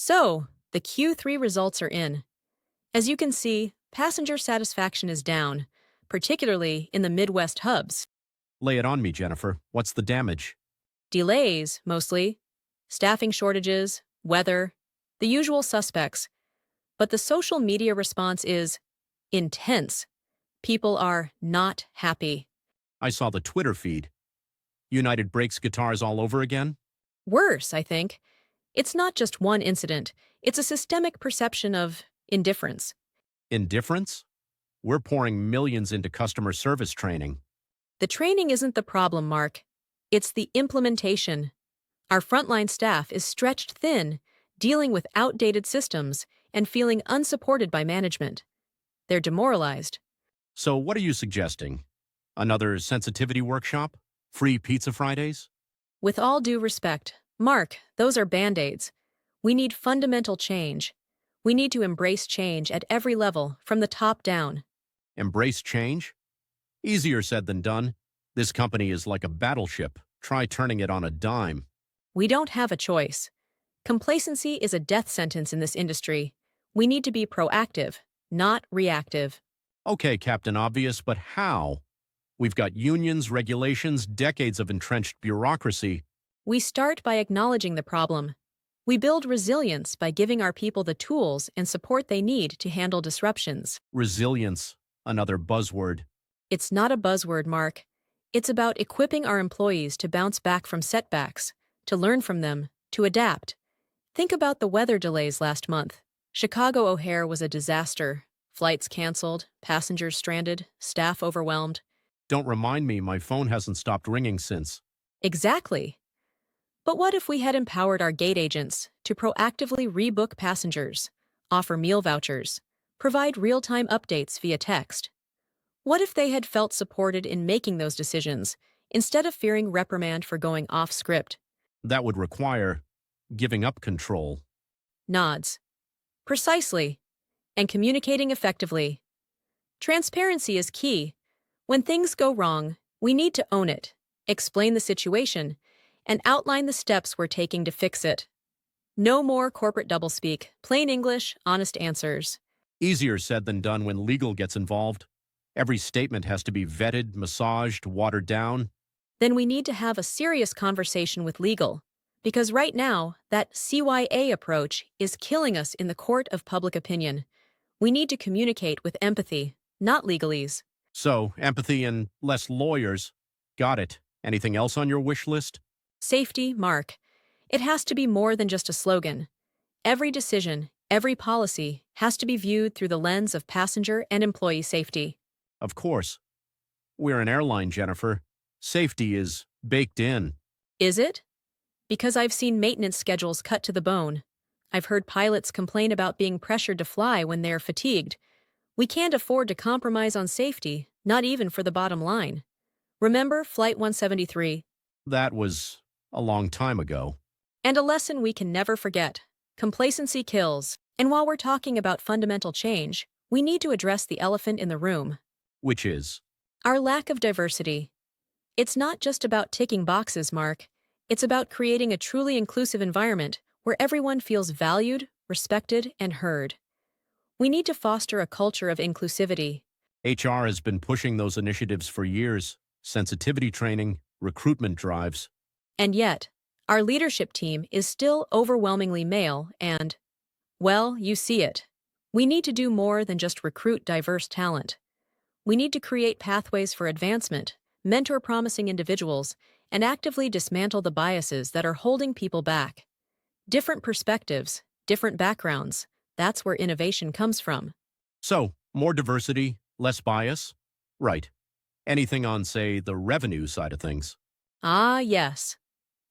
So, the Q3 results are in. As you can see, passenger satisfaction is down, particularly in the Midwest hubs. Lay it on me, Jennifer. What's the damage? Delays, mostly, staffing shortages, weather, the usual suspects. But the social media response is intense. People are not happy. I saw the Twitter feed. United breaks guitars all over again? Worse, I think. It's not just one incident, it's a systemic perception of indifference. Indifference? We're pouring millions into customer service training. The training isn't the problem, Mark. It's the implementation. Our frontline staff is stretched thin, dealing with outdated systems and feeling unsupported by management. They're demoralized. So what are you suggesting? Another sensitivity workshop? Free pizza Fridays? With all due respect, Mark, those are band-aids. We need fundamental change. We need to embrace change at every level, from the top down. Embrace change? Easier said than done. This company is like a battleship. Try turning it on a dime. We don't have a choice. Complacency is a death sentence in this industry. We need to be proactive, not reactive. Okay, Captain Obvious, but how? We've got unions, regulations, decades of entrenched bureaucracy. We start by acknowledging the problem. We build resilience by giving our people the tools and support they need to handle disruptions. Resilience, another buzzword. It's not a buzzword, Mark. It's about equipping our employees to bounce back from setbacks, to learn from them, to adapt. Think about the weather delays last month. Chicago O'Hare was a disaster. Flights canceled, passengers stranded, staff overwhelmed. Don't remind me, my phone hasn't stopped ringing since. Exactly. But what if we had empowered our gate agents to proactively rebook passengers, offer meal vouchers, provide real-time updates via text? What if they had felt supported in making those decisions, instead of fearing reprimand for going off script? That would require giving up control. Nods. Precisely. And communicating effectively. Transparency is key. When things go wrong, we need to own it, explain the situation, and outline the steps we're taking to fix it. No more corporate doublespeak, plain English, honest answers. Easier said than done when legal gets involved. Every statement has to be vetted, massaged, watered down. Then we need to have a serious conversation with legal, because right now, that CYA approach is killing us in the court of public opinion. We need to communicate with empathy, not legalese. So, empathy and less lawyers. Got it. Anything else on your wish list? Safety, Mark. It has to be more than just a slogan. Every decision, every policy has to be viewed through the lens of passenger and employee safety. Of course. We're an airline, Jennifer. Safety is baked in. Is it? Because I've seen maintenance schedules cut to the bone. I've heard pilots complain about being pressured to fly when they're fatigued. We can't afford to compromise on safety, not even for the bottom line. Remember Flight 173? That was a long time ago. And a lesson we can never forget. Complacency kills. And while we're talking about fundamental change, we need to address the elephant in the room. Which is? Our lack of diversity. It's not just about ticking boxes, Mark. It's about creating a truly inclusive environment where everyone feels valued, respected, and heard. We need to foster a culture of inclusivity. HR has been pushing those initiatives for years. Sensitivity training, recruitment drives. And yet, our leadership team is still overwhelmingly male and, well, you see it. We need to do more than just recruit diverse talent. We need to create pathways for advancement, mentor promising individuals, and actively dismantle the biases that are holding people back. Different perspectives, different backgrounds, that's where innovation comes from. So, more diversity, less bias? Right. Anything on, say, the revenue side of things? Ah, yes.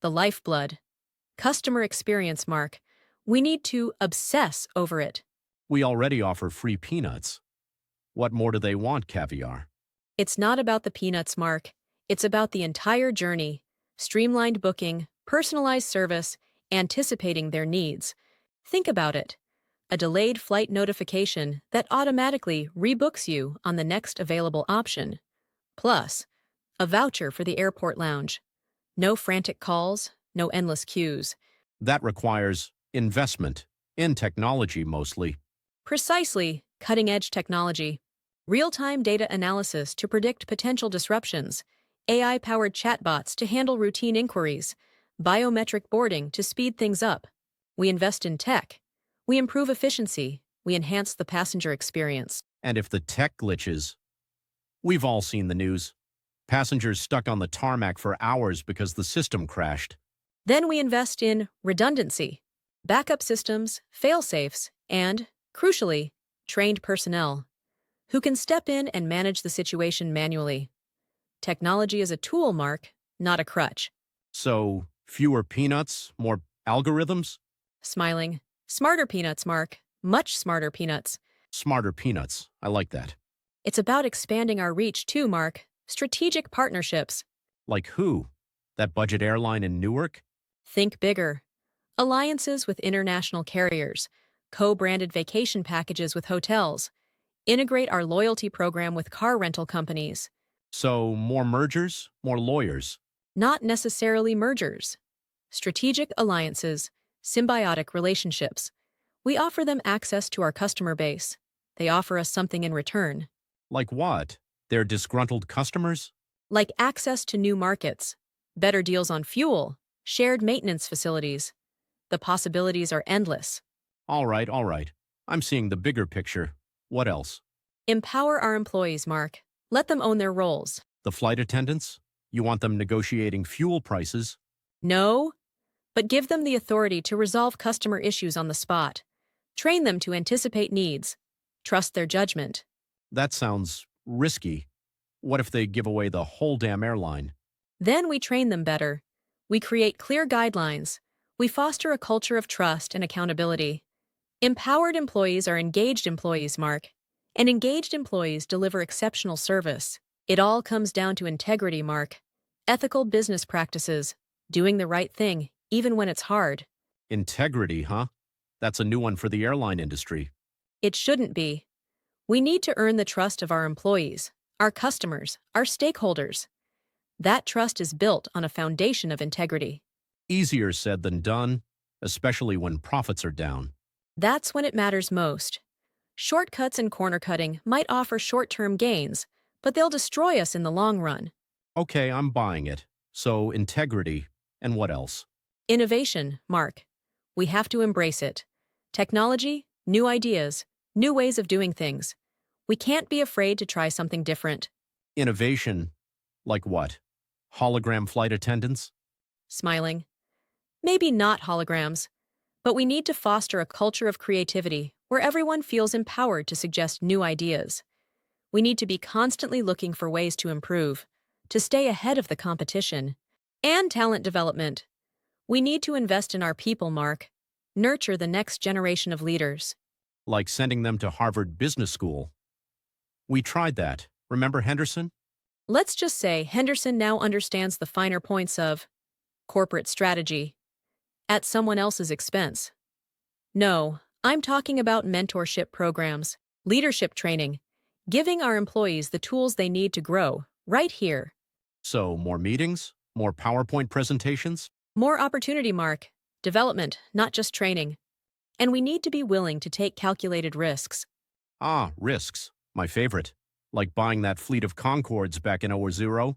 The lifeblood. Customer experience, Mark. We need to obsess over it. We already offer free peanuts. What more do they want, caviar? It's not about the peanuts, Mark. It's about the entire journey. Streamlined booking, personalized service, anticipating their needs. Think about it. A delayed flight notification that automatically rebooks you on the next available option. Plus, a voucher for the airport lounge. No frantic calls, no endless queues. That requires investment. In technology, mostly. Precisely, cutting-edge technology. Real-time data analysis to predict potential disruptions. AI-powered chatbots to handle routine inquiries. Biometric boarding to speed things up. We invest in tech. We improve efficiency. We enhance the passenger experience. And if the tech glitches, we've all seen the news. Passengers stuck on the tarmac for hours because the system crashed. Then we invest in redundancy, backup systems, fail-safes, and, crucially, trained personnel who can step in and manage the situation manually. Technology is a tool, Mark, not a crutch. So, fewer peanuts, more algorithms? Smiling. Smarter peanuts, Mark. Much smarter peanuts. Smarter peanuts. I like that. It's about expanding our reach too, Mark. Strategic partnerships. Like who? That budget airline in Newark? Think bigger. Alliances with international carriers. Co-branded vacation packages with hotels. Integrate our loyalty program with car rental companies. So, more mergers, more lawyers. Not necessarily mergers. Strategic alliances. Symbiotic relationships. We offer them access to our customer base. They offer us something in return. Like what? They're disgruntled customers? Like access to new markets, better deals on fuel, shared maintenance facilities. The possibilities are endless. All right, all right. I'm seeing the bigger picture. What else? Empower our employees, Mark. Let them own their roles. The flight attendants? You want them negotiating fuel prices? No, but give them the authority to resolve customer issues on the spot. Train them to anticipate needs. Trust their judgment. That sounds risky. What if they give away the whole damn airline? Then we train them better. We create clear guidelines. We foster a culture of trust and accountability. Empowered employees are engaged employees, Mark. And engaged employees deliver exceptional service. It all comes down to integrity, Mark. Ethical business practices. Doing the right thing, even when it's hard. Integrity, huh? That's a new one for the airline industry. It shouldn't be. We need to earn the trust of our employees, our customers, our stakeholders. That trust is built on a foundation of integrity. Easier said than done, especially when profits are down. That's when it matters most. Shortcuts and corner cutting might offer short-term gains, but they'll destroy us in the long run. Okay, I'm buying it. So, integrity, and what else? Innovation, Mark. We have to embrace it. Technology, new ideas, new ways of doing things. We can't be afraid to try something different. Innovation, like what? Hologram flight attendants? Smiling. Maybe not holograms, but we need to foster a culture of creativity where everyone feels empowered to suggest new ideas. We need to be constantly looking for ways to improve, to stay ahead of the competition. And talent development. We need to invest in our people, Mark. Nurture the next generation of leaders. Like sending them to Harvard Business School. We tried that. Remember Henderson? Let's just say Henderson now understands the finer points of corporate strategy at someone else's expense. No, I'm talking about mentorship programs, leadership training, giving our employees the tools they need to grow, right here. So, more meetings? More PowerPoint presentations? More opportunity, Mark. Development, not just training. And we need to be willing to take calculated risks. Ah, risks. My favorite. Like buying that fleet of Concords back in '00.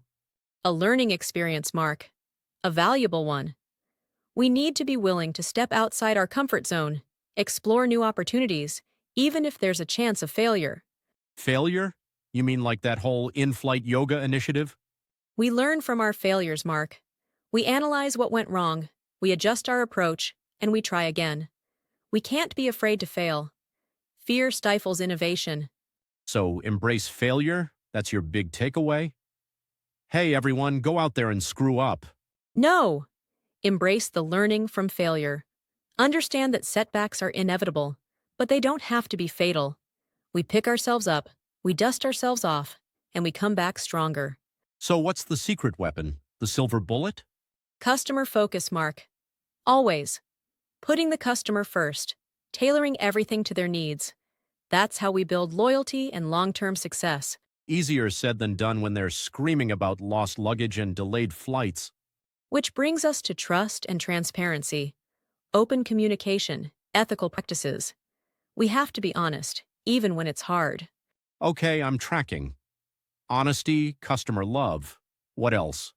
A learning experience, Mark. A valuable one. We need to be willing to step outside our comfort zone, explore new opportunities, even if there's a chance of failure. Failure? You mean like that whole in-flight yoga initiative? We learn from our failures, Mark. We analyze what went wrong, we adjust our approach, and we try again. We can't be afraid to fail. Fear stifles innovation. So, embrace failure? That's your big takeaway? Hey, everyone, go out there and screw up. No! Embrace the learning from failure. Understand that setbacks are inevitable, but they don't have to be fatal. We pick ourselves up, we dust ourselves off, and we come back stronger. So what's the secret weapon? The silver bullet? Customer focus, Mark. Always. Putting the customer first, tailoring everything to their needs. That's how we build loyalty and long-term success. Easier said than done when they're screaming about lost luggage and delayed flights. Which brings us to trust and transparency. Open communication. Ethical practices. We have to be honest, even when it's hard. Okay, I'm tracking. Honesty, customer love. What else?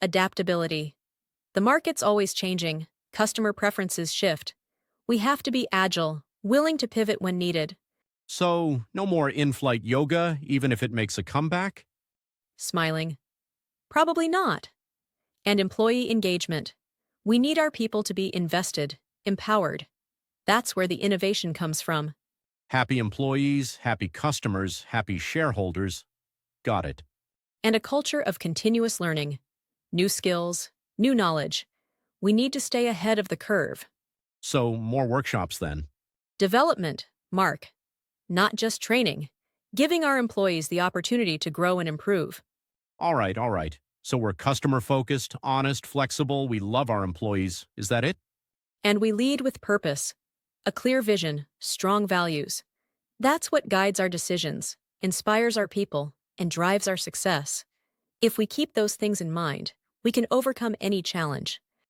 Adaptability. The market's always changing, customer preferences shift. We have to be agile, willing to pivot when needed. So, no more in-flight yoga, even if it makes a comeback? Smiling. Probably not. And employee engagement. We need our people to be invested, empowered. That's where the innovation comes from. Happy employees, happy customers, happy shareholders. Got it. And a culture of continuous learning. New skills, new knowledge. We need to stay ahead of the curve. So, more workshops then. Development, Mark. Not just training. Giving our employees the opportunity to grow and improve. All right, all right. So we're customer-focused, honest, flexible, we love our employees. Is that it? And we lead with purpose. A clear vision, strong values. That's what guides our decisions, inspires our people, and drives our success. If we keep those things in mind, we can overcome any challenge.